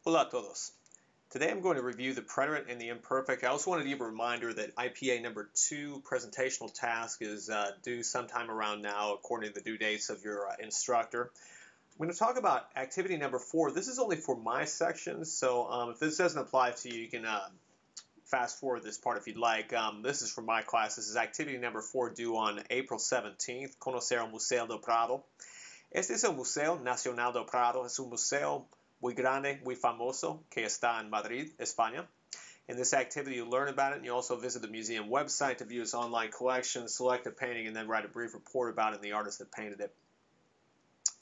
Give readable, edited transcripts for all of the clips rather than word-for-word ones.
Hola a todos. Today I'm going to review the preterite and the imperfect. I also wanted to give a reminder that IPA number 2 presentational task is due sometime around now according to the due dates of your instructor. I'm going to talk about activity number 4. This is only for my section, so if this doesn't apply to you, you can fast forward this part if you'd like. This is for my class. This is activity number 4 due on April 17th. Conocer el Museo del Prado. Este es el Museo Nacional del Prado. Es un museo muy grande, muy famoso, que está en Madrid, España. In this activity, you learn about it, and you also visit the museum website to view its online collection, select a painting, and then write a brief report about it and the artist that painted it.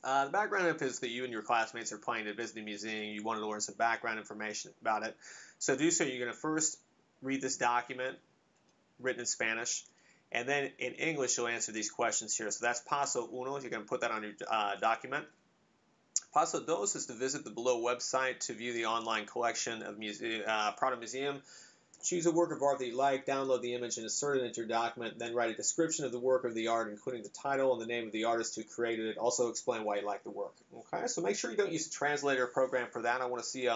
The background is that you and your classmates are planning to visit the museum. You wanted to learn some background information about it. So to do so, you're going to first read this document written in Spanish, and then in English, you'll answer these questions here. So that's Paso Uno. You're going to put that on your document. Paso dos is to visit the below website to view the online collection of Prado Museum. Choose a work of art that you like, download the image and insert it into your document, then write a description of the work of the art, including the title and the name of the artist who created it. Also explain why you like the work. Okay, so make sure you don't use a translator program for that. I want to see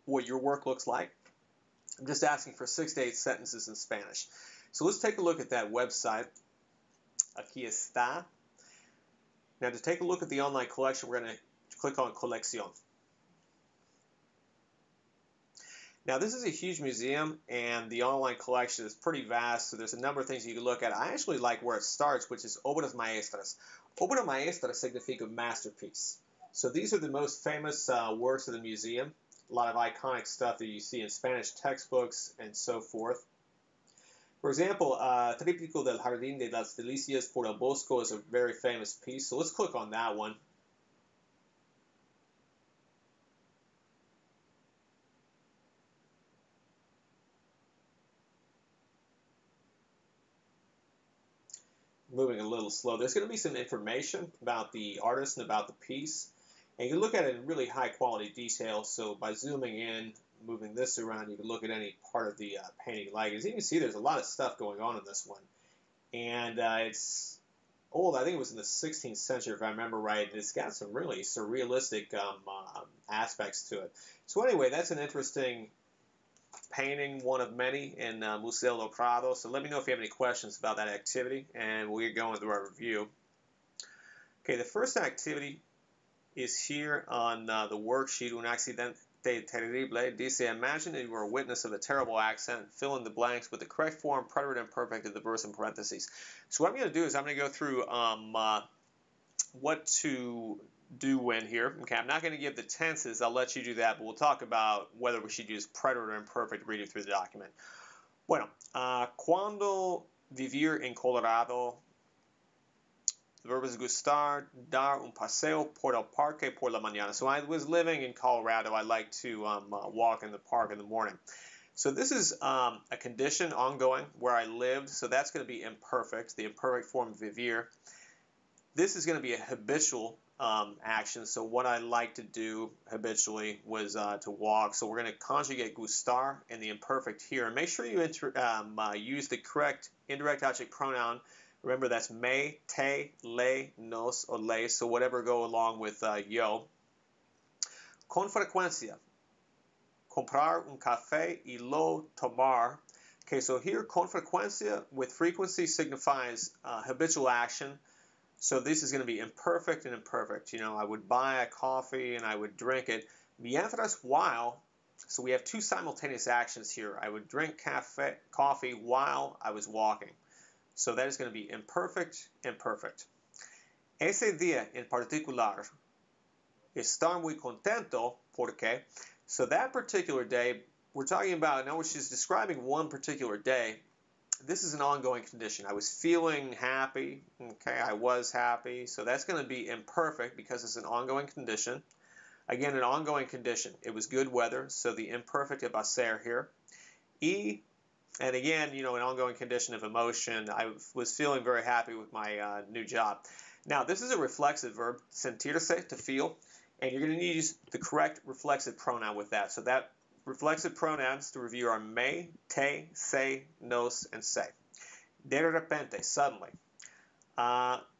what your work looks like. I'm just asking for 6 to 8 sentences in Spanish. So let's take a look at that website. Aquí está. Now to take a look at the online collection, we're going to click on Colección. Now this is a huge museum and the online collection is pretty vast, so there's a number of things you can look at. I actually like where it starts, which is Obras Maestras. Obra Maestra significa masterpiece. So these are the most famous works of the museum. A lot of iconic stuff that you see in Spanish textbooks and so forth. For example, Tríptico del Jardín de las Delicias por el Bosco is a very famous piece, so let's click on that one. Moving a little slow. There's going to be some information about the artist and about the piece. And you can look at it in really high quality detail. So by zooming in, moving this around, you can look at any part of the painting you like. As you can see, there's a lot of stuff going on in this one. And it's old. I think it was in the 16th century, if I remember right. It's got some really surrealistic aspects to it. So anyway, that's an interesting painting, one of many in Museo del Prado. So let me know if you have any questions about that activity, and we'll get going through our review. Okay, the first activity is here on the worksheet. Un accidente terrible. Dice, imagine that you were a witness of a terrible accident. Fill in the blanks with the correct form, preterite, imperfect, and the verse in parentheses. So what I'm going to do is I'm going to go through what to do when here. Okay, I'm not going to give the tenses. I'll let you do that, but we'll talk about whether we should use preterite or imperfect reading through the document. Bueno, cuando vivir en Colorado, the verb is gustar, dar un paseo por el parque por la mañana. So I was living in Colorado. I like to walk in the park in the morning. So this is a condition ongoing where I lived. So that's going to be imperfect, the imperfect form of vivir. This is going to be a habitual action. So what I like to do habitually was to walk. So we're going to conjugate gustar in the imperfect here. And make sure you use the correct indirect object pronoun. Remember, that's me, te, le, nos, or le. So whatever go along with yo. Con frecuencia. Comprar un café y lo tomar. Okay, so here con frecuencia with frequency signifies habitual action. So this is going to be imperfect and imperfect. You know, I would buy a coffee and I would drink it. Mientras while, so we have two simultaneous actions here. I would drink coffee while I was walking. So that is going to be imperfect, imperfect. Ese día en particular, estar muy contento porque, so that particular day, we're talking about, now she's describing one particular day. This is an ongoing condition. I was feeling happy. Okay, I was happy. So that's going to be imperfect because it's an ongoing condition. Again, an ongoing condition. It was good weather, so the imperfect va a ser here. Y, and again, you know, an ongoing condition of emotion. I was feeling very happy with my new job. Now, this is a reflexive verb, sentirse, to feel, and you're going to need to use the correct reflexive pronoun with that. So that reflexive pronouns to review are me, te, se, nos, and se. De repente, suddenly.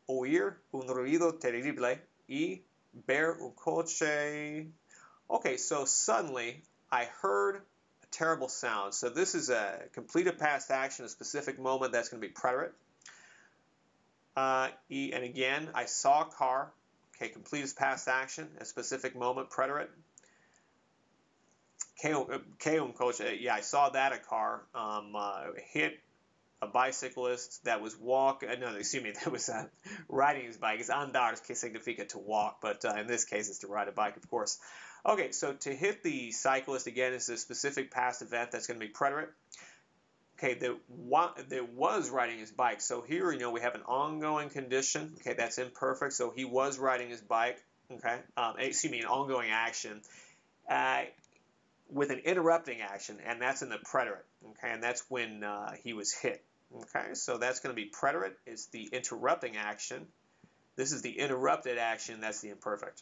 Oír un ruido terrible y ver un coche Okay, so suddenly I heard a terrible sound. So this is a completed past action, a specific moment that's going to be preterite. And again, I saw a car. Okay, completed past action, a specific moment, preterite. Coach, yeah, I saw that a car hit a bicyclist that was that was riding his bike. It's andar, que significa to walk, but in this case it's to ride a bike, of course. Okay, so to hit the cyclist, again, is a specific past event that's going to be preterite. Okay, that was riding his bike. So here, we have an ongoing condition. Okay, that's imperfect. So he was riding his bike. Okay, an ongoing action. With an interrupting action, and that's in the preterite. Okay, and that's when he was hit. Okay, so that's going to be preterite. It's the interrupting action. This is the interrupted action. That's the imperfect.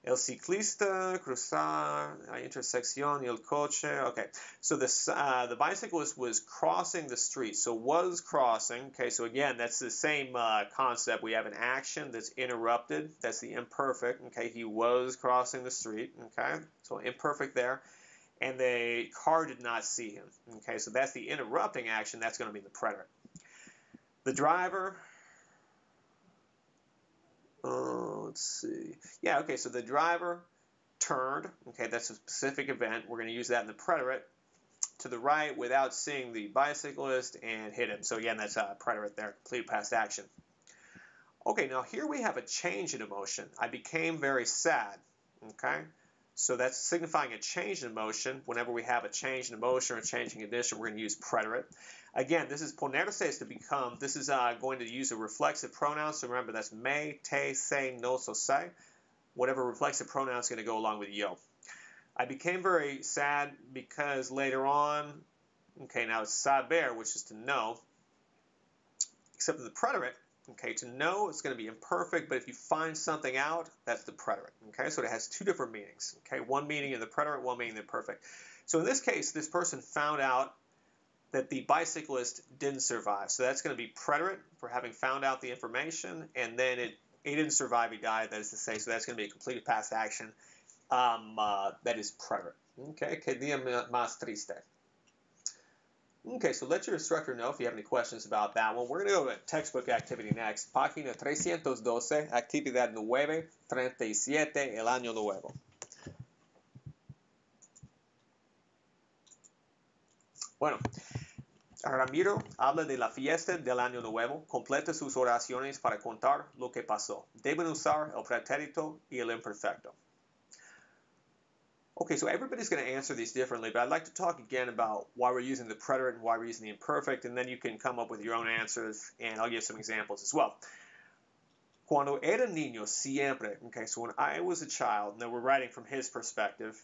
El ciclista cruzar la intersección y el coche. Okay, so the bicyclist was crossing the street. So was crossing. Okay, so again, that's the same concept. We have an action that's interrupted. That's the imperfect. Okay, he was crossing the street. Okay, so imperfect there. And the car did not see him. Okay, so that's the interrupting action. That's going to be the preterite. The driver. Let's see. Yeah, okay, so the driver turned. Okay, that's a specific event. We're going to use that in the preterite. To the right without seeing the bicyclist and hit him. So again, that's a preterite there, complete past action. Okay, now here we have a change in emotion. I became very sad. Okay, so that's signifying a change in emotion. Whenever we have a change in emotion or a change in condition, we're going to use preterite. Again, this is ponerse is to become. This is going to use a reflexive pronoun. So remember, that's me, te, se, nos, o se. Whatever reflexive pronoun is going to go along with yo. I became very sad because later on, okay, now it's saber, which is to know. Except in the preterite, okay, to know is going to be imperfect, but if you find something out, that's the preterite. Okay, so it has two different meanings. Okay, one meaning in the preterite, one meaning in the imperfect. So in this case, this person found out that the bicyclist didn't survive. So that's going to be preterite for having found out the information, and then he didn't survive, he died, that is to say, so that's going to be a completed past action. That is preterite. Okay, que día más triste. Okay, so let your instructor know if you have any questions about that one. We're going to go to textbook activity next. Página 312, actividad 937, el año nuevo. Bueno, Ramiro habla de la fiesta del año nuevo. Completa sus oraciones para contar lo que pasó. Deben usar el pretérito y el imperfecto. Okay, so everybody's going to answer these differently, but I'd like to talk again about why we're using the preterite and why we're using the imperfect, and then you can come up with your own answers, and I'll give some examples as well. Cuando era niño, siempre. Okay, so when I was a child, now we're writing from his perspective,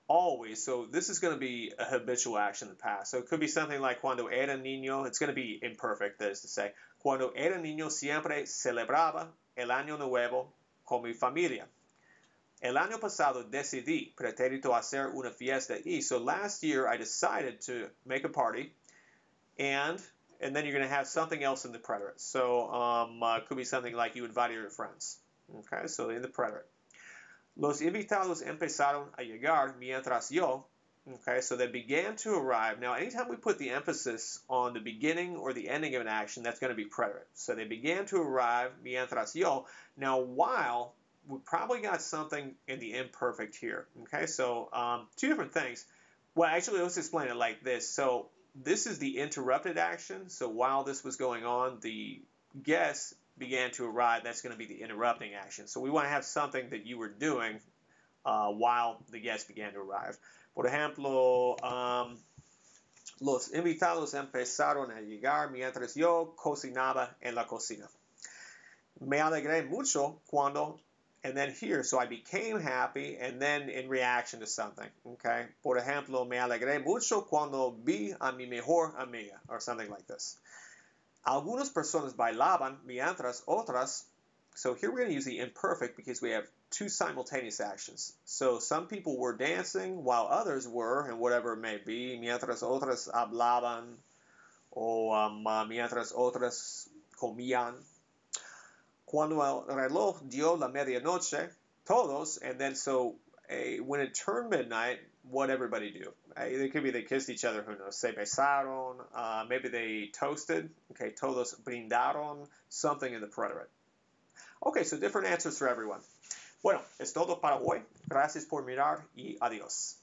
always. So this is going to be a habitual action in the past. So it could be something like cuando era niño. It's going to be imperfect, that is to say. Cuando era niño, siempre celebraba el año nuevo con mi familia. El año pasado decidí, pretérito, hacer una fiesta y. So last year I decided to make a party, and then you're going to have something else in the preterite. So it could be something like you invited your friends. Okay, so in the preterite. Los invitados empezaron a llegar mientras yo. Okay, so they began to arrive. Now, anytime we put the emphasis on the beginning or the ending of an action, that's going to be preterite. So they began to arrive mientras yo. Now, while, we probably got something in the imperfect here. Okay, so two different things. Well, actually, let's explain it like this. So this is the interrupted action. So while this was going on, the guests began to arrive. That's going to be the interrupting action. So we want to have something that you were doing while the guests began to arrive. Por ejemplo, los invitados empezaron a llegar mientras yo cocinaba en la cocina. Me alegré mucho cuando, and then here, so I became happy, and then in reaction to something, okay? Por ejemplo, me alegré mucho cuando vi a mi mejor amiga, or something like this. Algunas personas bailaban mientras otras. So here we're going to use the imperfect because we have two simultaneous actions. So some people were dancing while others were, and whatever it may be, mientras otras hablaban, o mientras otras comían. Cuando el reloj dio la medianoche, Todos, and then so when it turned midnight, what everybody do? It could be they kissed each other, who knows? Se besaron, maybe they toasted. Okay, todos brindaron, something in the preterite. Okay, so different answers for everyone. Bueno, es todo para hoy. Gracias por mirar y adiós.